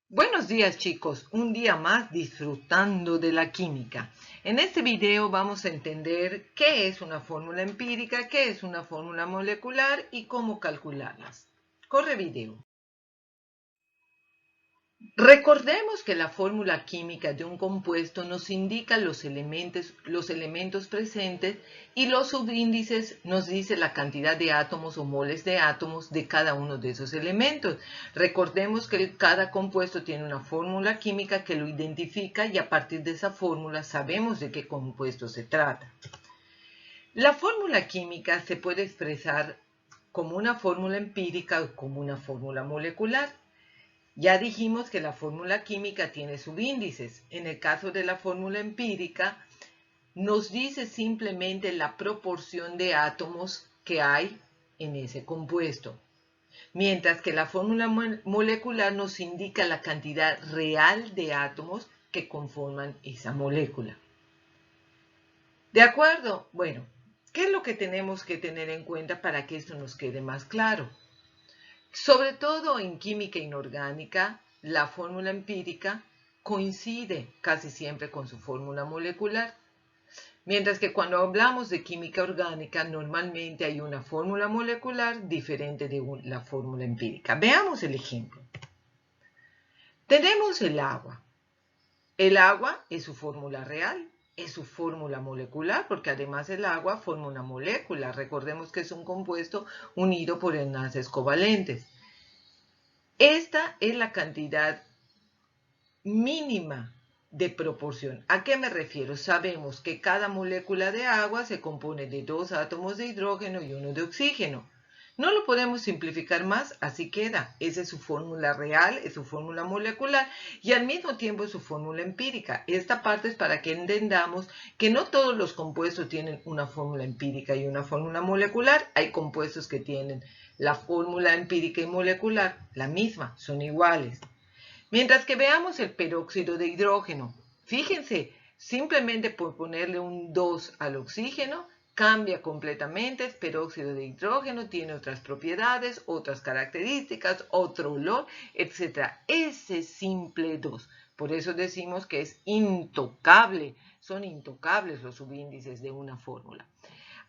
Buenos días chicos, un día más disfrutando de la química. En este video vamos a entender qué es una fórmula empírica, qué es una fórmula molecular y cómo calcularlas. Corre video. Recordemos que la fórmula química de un compuesto nos indica los elementos presentes y los subíndices nos dice la cantidad de átomos o moles de átomos de cada uno de esos elementos. Recordemos que cada compuesto tiene una fórmula química que lo identifica y a partir de esa fórmula sabemos de qué compuesto se trata. La fórmula química se puede expresar como una fórmula empírica o como una fórmula molecular. Ya dijimos que la fórmula química tiene subíndices. En el caso de la fórmula empírica, nos dice simplemente la proporción de átomos que hay en ese compuesto. Mientras que la fórmula molecular nos indica la cantidad real de átomos que conforman esa molécula. ¿De acuerdo? Bueno, ¿qué es lo que tenemos que tener en cuenta para que esto nos quede más claro? Sobre todo en química inorgánica, la fórmula empírica coincide casi siempre con su fórmula molecular, mientras que cuando hablamos de química orgánica normalmente hay una fórmula molecular diferente de la fórmula empírica. Veamos el ejemplo. Tenemos el agua. El agua es su fórmula real, es su fórmula molecular, porque además el agua forma una molécula. Recordemos que es un compuesto unido por enlaces covalentes. Esta es la cantidad mínima de proporción. ¿A qué me refiero? Sabemos que cada molécula de agua se compone de 2 átomos de hidrógeno y 1 de oxígeno. No lo podemos simplificar más, así queda. Esa es su fórmula real, es su fórmula molecular y al mismo tiempo es su fórmula empírica. Esta parte es para que entendamos que no todos los compuestos tienen una fórmula empírica y una fórmula molecular. Hay compuestos que tienen la fórmula empírica y molecular, la misma, son iguales. Mientras que veamos el peróxido de hidrógeno, fíjense, simplemente por ponerle un 2 al oxígeno, cambia completamente, es peróxido de hidrógeno, tiene otras propiedades, otras características, otro olor, etc. Ese simple 2. Por eso decimos que es intocable, son intocables los subíndices de una fórmula.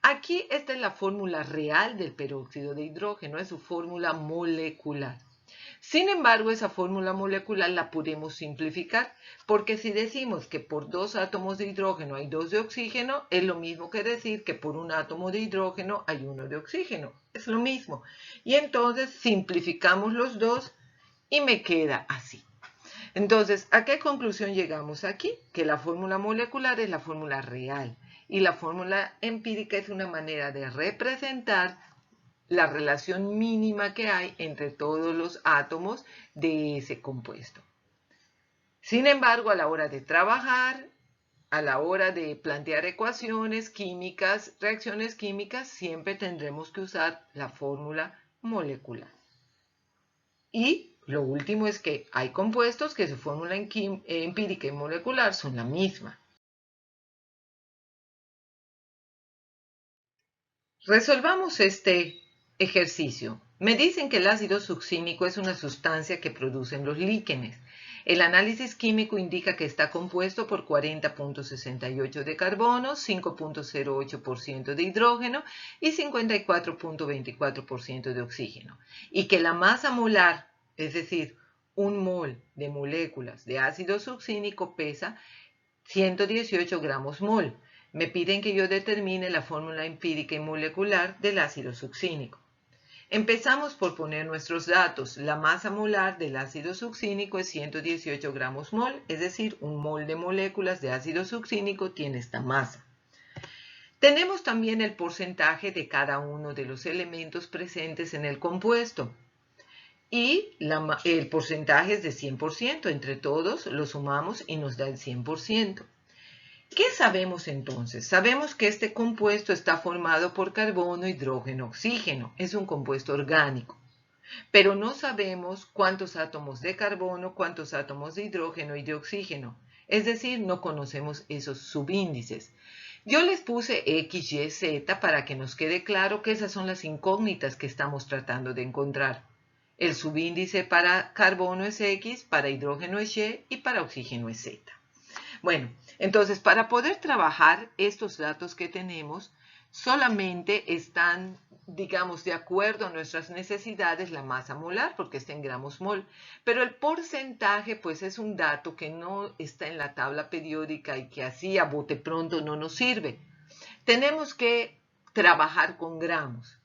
Aquí esta es la fórmula real del peróxido de hidrógeno, es su fórmula molecular. Sin embargo, esa fórmula molecular la podemos simplificar, porque si decimos que por 2 átomos de hidrógeno hay 2 de oxígeno, es lo mismo que decir que por un átomo de hidrógeno hay 1 de oxígeno. Es lo mismo. Y entonces simplificamos los dos y me queda así. Entonces, ¿a qué conclusión llegamos aquí? Que la fórmula molecular es la fórmula real y la fórmula empírica es una manera de representar la relación mínima que hay entre todos los átomos de ese compuesto. Sin embargo, a la hora de trabajar, a la hora de plantear ecuaciones químicas, reacciones químicas, siempre tendremos que usar la fórmula molecular. Y lo último es que hay compuestos que su fórmula empírica y molecular son la misma. Resolvamos este ejercicio. Me dicen que el ácido succínico es una sustancia que producen los líquenes. El análisis químico indica que está compuesto por 40.68 de carbono, 5.08% de hidrógeno y 54.24% de oxígeno. Y que la masa molar, es decir, un mol de moléculas de ácido succínico pesa 118 gramos mol. Me piden que yo determine la fórmula empírica y molecular del ácido succínico. Empezamos por poner nuestros datos. La masa molar del ácido succínico es 118 gramos mol, es decir, un mol de moléculas de ácido succínico tiene esta masa. Tenemos también el porcentaje de cada uno de los elementos presentes en el compuesto. Y el porcentaje es de 100%. Entre todos lo sumamos y nos da el 100%. ¿Qué sabemos entonces? Sabemos que este compuesto está formado por carbono, hidrógeno, oxígeno. Es un compuesto orgánico. Pero no sabemos cuántos átomos de carbono, cuántos átomos de hidrógeno y de oxígeno. Es decir, no conocemos esos subíndices. Yo les puse X, Y, Z para que nos quede claro que esas son las incógnitas que estamos tratando de encontrar. El subíndice para carbono es X, para hidrógeno es Y y para oxígeno es Z. Bueno, entonces para poder trabajar estos datos que tenemos, solamente están, digamos, de acuerdo a nuestras necesidades la masa molar, porque está en gramos mol, pero el porcentaje pues es un dato que no está en la tabla periódica y que así a bote pronto no nos sirve. Tenemos que trabajar con gramos.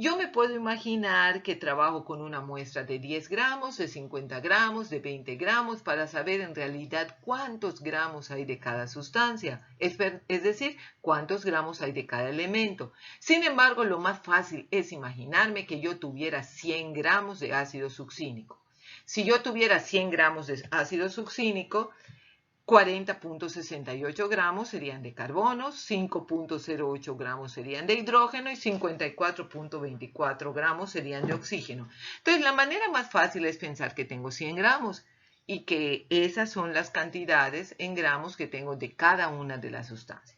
Yo me puedo imaginar que trabajo con una muestra de 10 gramos, de 50 gramos, de 20 gramos, para saber en realidad cuántos gramos hay de cada sustancia, es decir, cuántos gramos hay de cada elemento. Sin embargo, lo más fácil es imaginarme que yo tuviera 100 gramos de ácido succínico. Si yo tuviera 100 gramos de ácido succínico, 40.68 gramos serían de carbono, 5.08 gramos serían de hidrógeno y 54.24 gramos serían de oxígeno. Entonces, la manera más fácil es pensar que tengo 100 gramos y que esas son las cantidades en gramos que tengo de cada una de las sustancias.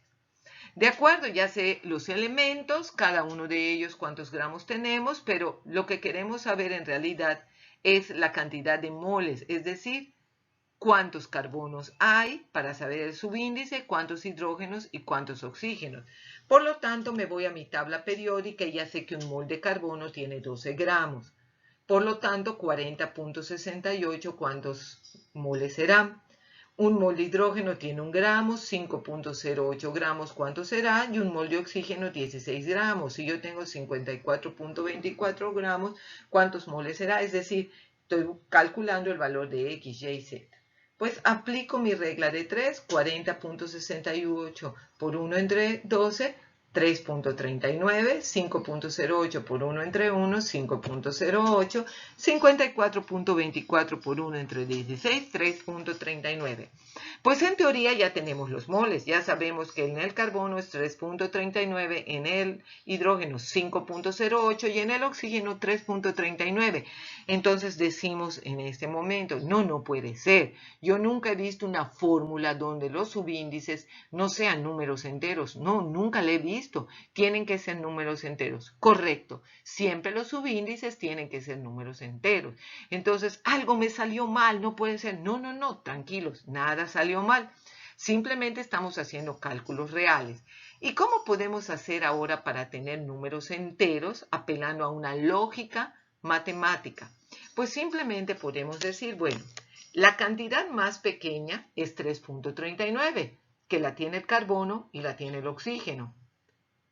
De acuerdo, ya sé los elementos, cada uno de ellos cuántos gramos tenemos, pero lo que queremos saber en realidad es la cantidad de moles, es decir, cuántos carbonos hay para saber el subíndice, cuántos hidrógenos y cuántos oxígenos. Por lo tanto, me voy a mi tabla periódica y ya sé que un mol de carbono tiene 12 gramos. Por lo tanto, 40.68, ¿cuántos moles serán? Un mol de hidrógeno tiene 1 gramo, 5.08 gramos, ¿cuánto será? Y un mol de oxígeno, 16 gramos. Si yo tengo 54.24 gramos, ¿cuántos moles será? Es decir, estoy calculando el valor de X, Y, Z. Pues aplico mi regla de 3, 40.68 por 1 entre 12, 3.39, 5.08 por 1 entre 1, 5.08, 54.24 por 1 entre 16, 3.39. Pues en teoría ya tenemos los moles, ya sabemos que en el carbono es 3.39, en el hidrógeno 5.08 y en el oxígeno 3.39. Entonces decimos en este momento, no puede ser. Yo nunca he visto una fórmula donde los subíndices no sean números enteros. No, nunca la he visto. Tienen que ser números enteros. Correcto. Siempre los subíndices tienen que ser números enteros. Entonces, algo me salió mal, no puede ser. No, tranquilos, nada salió mal. Simplemente estamos haciendo cálculos reales. ¿Y cómo podemos hacer ahora para tener números enteros apelando a una lógica matemática? Pues simplemente podemos decir, bueno, la cantidad más pequeña es 3.39, que la tiene el carbono y la tiene el oxígeno.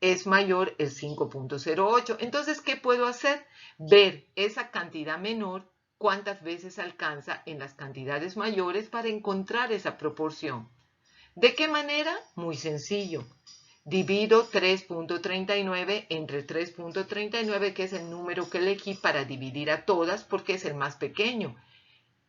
Es mayor el 5.08. Entonces, ¿qué puedo hacer? Ver esa cantidad menor, cuántas veces alcanza en las cantidades mayores para encontrar esa proporción. ¿De qué manera? Muy sencillo. Divido 3.39 entre 3.39, que es el número que elegí para dividir a todas porque es el más pequeño.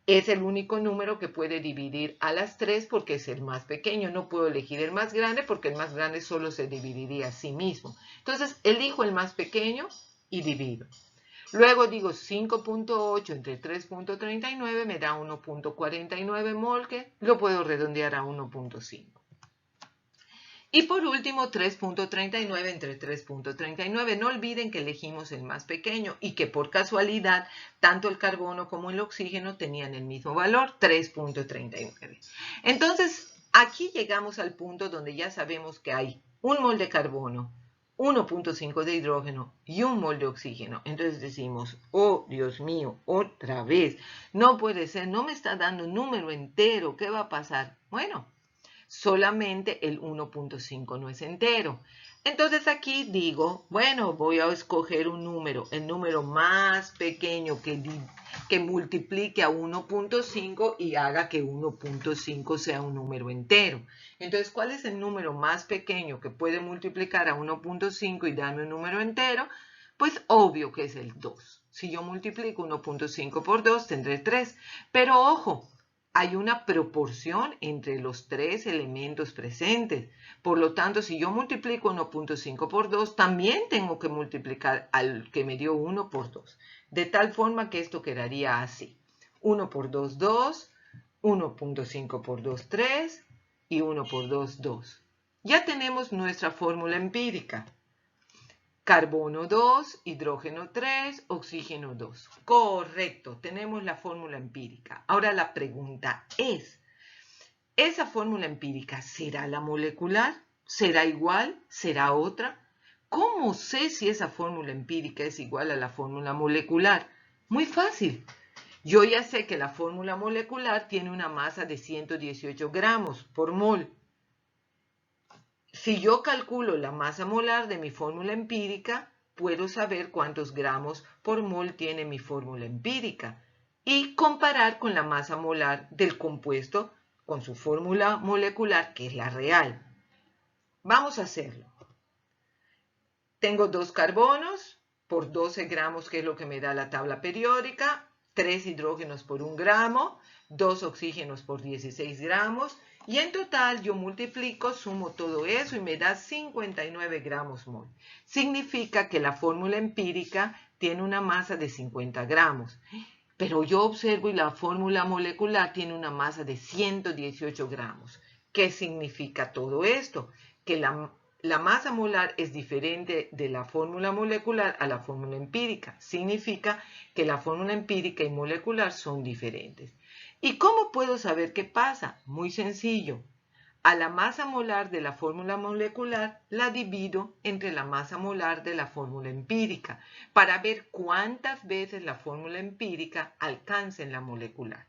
Es el único número que puede dividir a las 3 porque es el más pequeño. No puedo elegir el más grande porque el más grande solo se dividiría a sí mismo. Entonces, elijo el más pequeño y divido. Luego digo 5.8 entre 3.39 me da 1.49 mol, que lo puedo redondear a 1.5. Y por último, 3.39 entre 3.39. No olviden que elegimos el más pequeño y que por casualidad tanto el carbono como el oxígeno tenían el mismo valor, 3.39. Entonces, aquí llegamos al punto donde ya sabemos que hay un mol de carbono, 1.5 de hidrógeno y un mol de oxígeno. Entonces decimos, oh Dios mío, otra vez, no puede ser, no me está dando un número entero, ¿qué va a pasar? Bueno, solamente el 1.5 no es entero. Entonces aquí digo, bueno, voy a escoger un número, el número más pequeño que multiplique a 1.5 y haga que 1.5 sea un número entero. Entonces, ¿cuál es el número más pequeño que puede multiplicar a 1.5 y darme un número entero? Pues obvio que es el 2. Si yo multiplico 1.5 por 2, tendré 3. Pero ojo, hay una proporción entre los tres elementos presentes. Por lo tanto, si yo multiplico 1.5 por 2, también tengo que multiplicar al que me dio 1 por 2. De tal forma que esto quedaría así. 1 por 2, 2. 1.5 por 2, 3. Y 1 por 2, 2. Ya tenemos nuestra fórmula empírica. Carbono 2, hidrógeno 3, oxígeno 2. Correcto, tenemos la fórmula empírica. Ahora la pregunta es, ¿esa fórmula empírica será la molecular? ¿Será igual? ¿Será otra? ¿Cómo sé si esa fórmula empírica es igual a la fórmula molecular? Muy fácil. Yo ya sé que la fórmula molecular tiene una masa de 118 gramos por mol. Si yo calculo la masa molar de mi fórmula empírica, puedo saber cuántos gramos por mol tiene mi fórmula empírica y comparar con la masa molar del compuesto con su fórmula molecular, que es la real. Vamos a hacerlo. Tengo 2 carbonos por 12 gramos, que es lo que me da la tabla periódica, 3 hidrógenos por 1 gramo, 2 oxígenos por 16 gramos, y en total yo multiplico, sumo todo eso y me da 59 gramos mol. Significa que la fórmula empírica tiene una masa de 50 gramos. Pero yo observo y la fórmula molecular tiene una masa de 118 gramos. ¿Qué significa todo esto? Que la masa molar es diferente de la fórmula molecular a la fórmula empírica. Significa que la fórmula empírica y molecular son diferentes. ¿Y cómo puedo saber qué pasa? Muy sencillo. A la masa molar de la fórmula molecular la divido entre la masa molar de la fórmula empírica para ver cuántas veces la fórmula empírica alcanza en la molecular.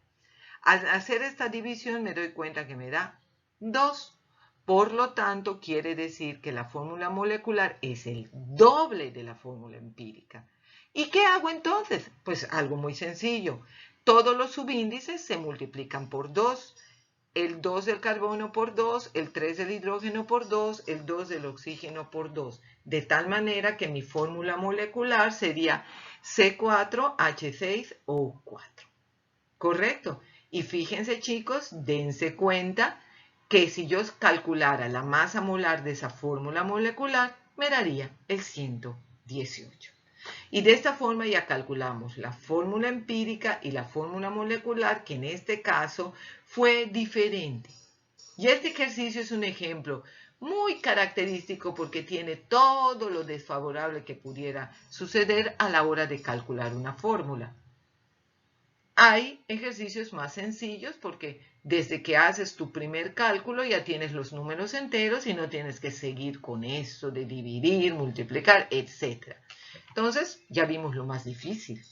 Al hacer esta división me doy cuenta que me da 2. Por lo tanto, quiere decir que la fórmula molecular es el doble de la fórmula empírica. ¿Y qué hago entonces? Pues algo muy sencillo. Todos los subíndices se multiplican por 2. El 2 del carbono por 2, el 3 del hidrógeno por 2, el 2 del oxígeno por 2. De tal manera que mi fórmula molecular sería C4H6O4. ¿Correcto? Y fíjense, chicos, dense cuenta que si yo calculara la masa molar de esa fórmula molecular, me daría el 118. Y de esta forma ya calculamos la fórmula empírica y la fórmula molecular, que en este caso fue diferente. Y este ejercicio es un ejemplo muy característico porque tiene todo lo desfavorable que pudiera suceder a la hora de calcular una fórmula. Hay ejercicios más sencillos porque desde que haces tu primer cálculo ya tienes los números enteros y no tienes que seguir con eso de dividir, multiplicar, etc. Entonces, ya vimos lo más difícil.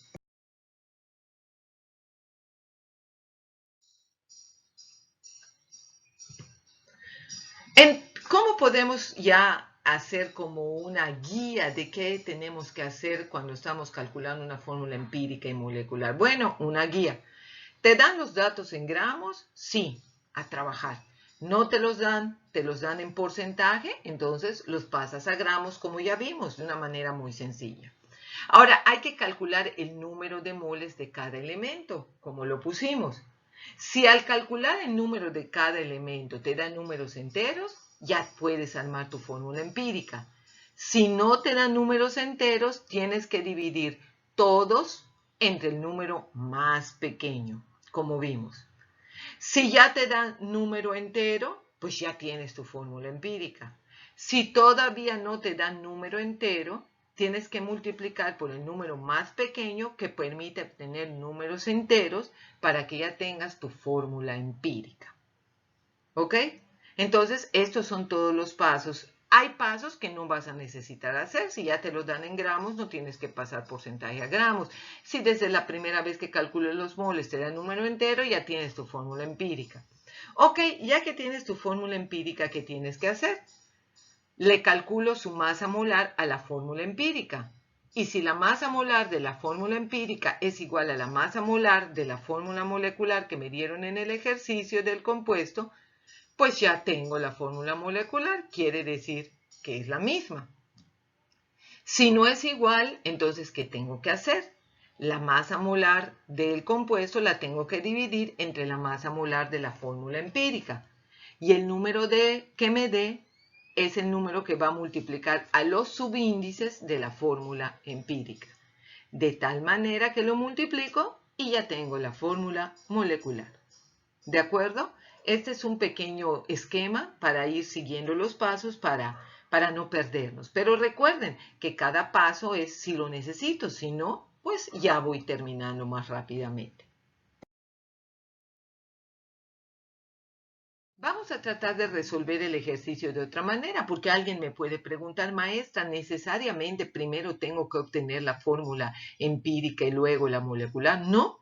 ¿Cómo podemos ya hacer como una guía de qué tenemos que hacer cuando estamos calculando una fórmula empírica y molecular? Bueno, una guía. ¿Te dan los datos en gramos? Sí, a trabajar. No te los dan en porcentaje, entonces los pasas a gramos como ya vimos, de una manera muy sencilla. Ahora, hay que calcular el número de moles de cada elemento, como lo pusimos. Si al calcular el número de cada elemento te dan números enteros, ya puedes armar tu fórmula empírica. Si no te dan números enteros, tienes que dividir todos entre el número más pequeño, como vimos. Si ya te dan número entero, pues ya tienes tu fórmula empírica. Si todavía no te dan número entero, tienes que multiplicar por el número más pequeño que permite obtener números enteros para que ya tengas tu fórmula empírica. ¿Ok? Entonces, estos son todos los pasos. Hay pasos que no vas a necesitar hacer. Si ya te los dan en gramos, no tienes que pasar porcentaje a gramos. Si desde la primera vez que calcules los moles te da el número entero, ya tienes tu fórmula empírica. Ok, ya que tienes tu fórmula empírica, ¿qué tienes que hacer? Le calculo su masa molar a la fórmula empírica. Y si la masa molar de la fórmula empírica es igual a la masa molar de la fórmula molecular que me dieron en el ejercicio del compuesto, pues ya tengo la fórmula molecular, quiere decir que es la misma. Si no es igual, entonces, ¿qué tengo que hacer? La masa molar del compuesto la tengo que dividir entre la masa molar de la fórmula empírica. Y el número que me dé es el número que va a multiplicar a los subíndices de la fórmula empírica. De tal manera que lo multiplico y ya tengo la fórmula molecular. ¿De acuerdo? Este es un pequeño esquema para ir siguiendo los pasos para para no perdernos. Pero recuerden que cada paso es si lo necesito, si no, pues ya voy terminando más rápidamente. Vamos a tratar de resolver el ejercicio de otra manera, porque alguien me puede preguntar, maestra, ¿necesariamente primero tengo que obtener la fórmula empírica y luego la molecular? No.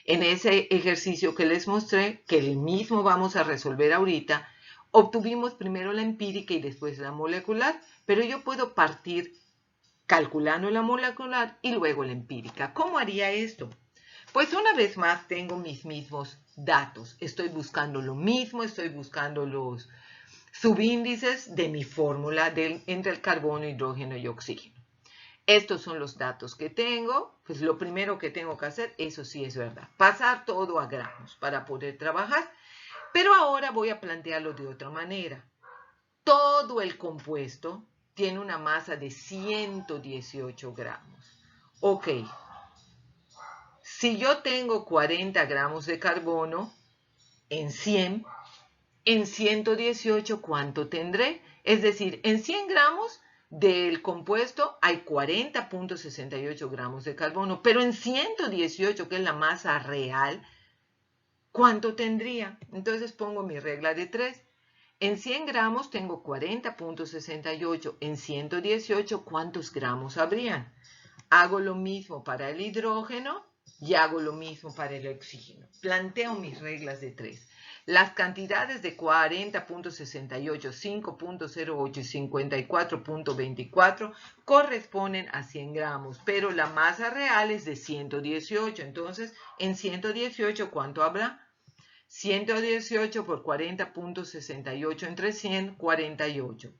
En ese ejercicio que les mostré, que el mismo vamos a resolver ahorita, obtuvimos primero la empírica y después la molecular, pero yo puedo partir calculando la molecular y luego la empírica. ¿Cómo haría esto? Pues una vez más tengo mis mismos datos. Estoy buscando lo mismo, estoy buscando los subíndices de mi fórmula entre el carbono, hidrógeno y oxígeno. Estos son los datos que tengo. Pues lo primero que tengo que hacer, eso sí es verdad, pasar todo a gramos para poder trabajar. Pero ahora voy a plantearlo de otra manera. Todo el compuesto tiene una masa de 118 gramos. Ok. Si yo tengo 40 gramos de carbono en 100, en 118, ¿cuánto tendré? Es decir, en 100 gramos del compuesto hay 40.68 gramos de carbono, pero en 118, que es la masa real, ¿cuánto tendría? Entonces pongo mi regla de 3. En 100 gramos tengo 40.68. En 118, ¿cuántos gramos habrían? Hago lo mismo para el hidrógeno y hago lo mismo para el oxígeno. Planteo mis reglas de 3. Las cantidades de 40.68, 5.08 y 54.24 corresponden a 100 gramos, pero la masa real es de 118. Entonces, en 118, ¿cuánto habrá? 118 por 40.68 entre 100, 48.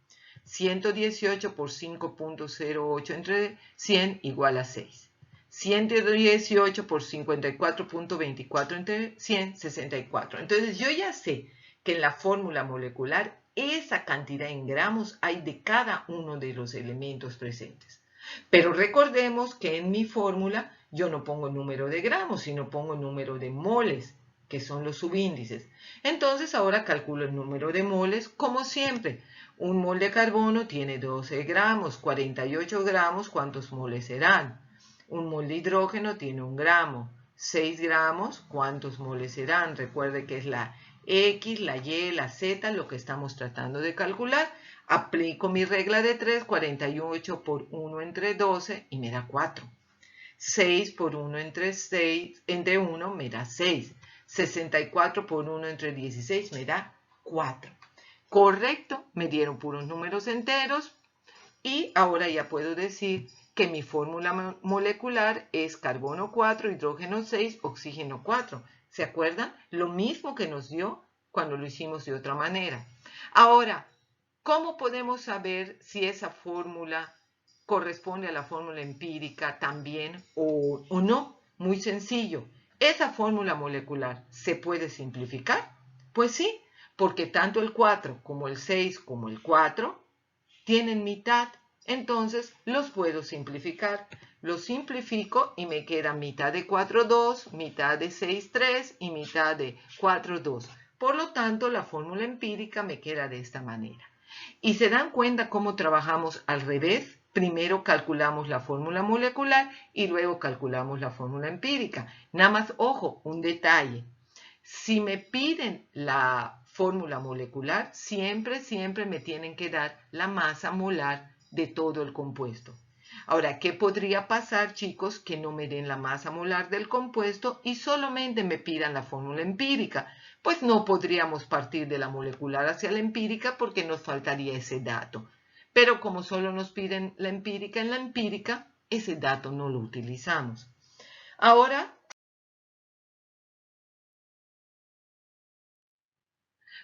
118 por 5.08 entre 100 igual a 6. 118 por 54.24 entre 100, 64. Entonces yo ya sé que en la fórmula molecular esa cantidad en gramos hay de cada uno de los elementos presentes. Pero recordemos que en mi fórmula yo no pongo número de gramos, sino pongo número de moles, que son los subíndices. Entonces ahora calculo el número de moles como siempre. Un mol de carbono tiene 12 gramos, 48 gramos, ¿cuántos moles serán? Un mol de hidrógeno tiene 1 gramo, 6 gramos, ¿cuántos moles serán? Recuerde que es la X, la Y, la Z, lo que estamos tratando de calcular. Aplico mi regla de 3, 48 por 1 entre 12 y me da 4. 6 por 1 entre 1 me da 6. 64 por 1 entre 16 me da 4. Correcto, me dieron puros números enteros y ahora ya puedo decir que mi fórmula molecular es carbono 4, hidrógeno 6, oxígeno 4. ¿Se acuerdan? Lo mismo que nos dio cuando lo hicimos de otra manera. Ahora, ¿cómo podemos saber si esa fórmula corresponde a la fórmula empírica también o no? Muy sencillo. ¿Esa fórmula molecular se puede simplificar? Pues sí, porque tanto el 4 como el 6 como el 4 tienen mitad, entonces los puedo simplificar. Los simplifico y me queda mitad de 4, 2, mitad de 6, 3 y mitad de 4, 2. Por lo tanto, la fórmula empírica me queda de esta manera. ¿Y se dan cuenta cómo trabajamos al revés? Primero calculamos la fórmula molecular y luego calculamos la fórmula empírica. Nada más, ojo, un detalle. Si me piden la fórmula molecular, siempre me tienen que dar la masa molar de todo el compuesto. Ahora, ¿qué podría pasar, chicos, que no me den la masa molar del compuesto y solamente me pidan la fórmula empírica? Pues no podríamos partir de la molecular hacia la empírica porque nos faltaría ese dato. Pero como solo nos piden la empírica en la empírica, ese dato no lo utilizamos. Ahora,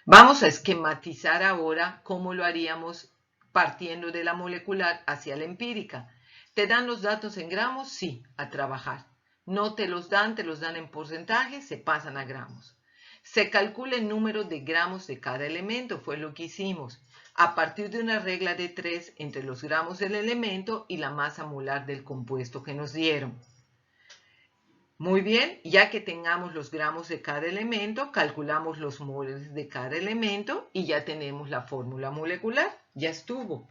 vamos a esquematizar ahora cómo lo haríamos partiendo de la molecular hacia la empírica. ¿Te dan los datos en gramos? Sí, a trabajar. No te los dan en porcentaje, se pasan a gramos. Se calcula el número de gramos de cada elemento, fue lo que hicimos, a partir de una regla de 3 entre los gramos del elemento y la masa molar del compuesto que nos dieron. Muy bien, ya que tengamos los gramos de cada elemento, calculamos los moles de cada elemento y ya tenemos la fórmula molecular. Ya estuvo.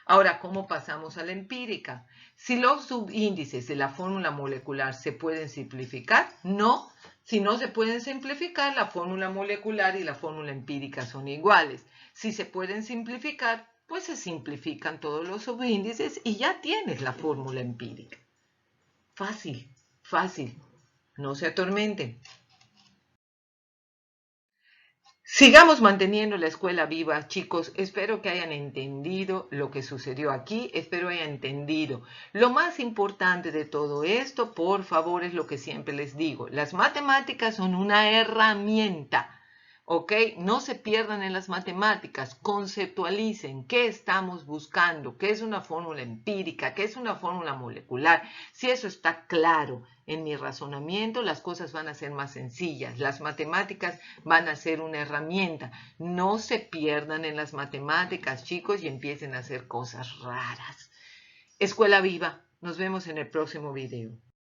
Ahora, ¿cómo pasamos a la empírica? Si los subíndices de la fórmula molecular se pueden simplificar, no. Si no se pueden simplificar, la fórmula molecular y la fórmula empírica son iguales. Si se pueden simplificar, pues se simplifican todos los subíndices y ya tienes la fórmula empírica. Fácil, fácil. No se atormenten. Sigamos manteniendo la escuela viva, chicos. Espero que hayan entendido lo que sucedió aquí. Espero hayan entendido. Lo más importante de todo esto, por favor, es lo que siempre les digo. Las matemáticas son una herramienta. ¿Ok? No se pierdan en las matemáticas, conceptualicen qué estamos buscando, qué es una fórmula empírica, qué es una fórmula molecular. Si eso está claro en mi razonamiento, las cosas van a ser más sencillas. Las matemáticas van a ser una herramienta. No se pierdan en las matemáticas, chicos, y empiecen a hacer cosas raras. Escuela Viva, nos vemos en el próximo video.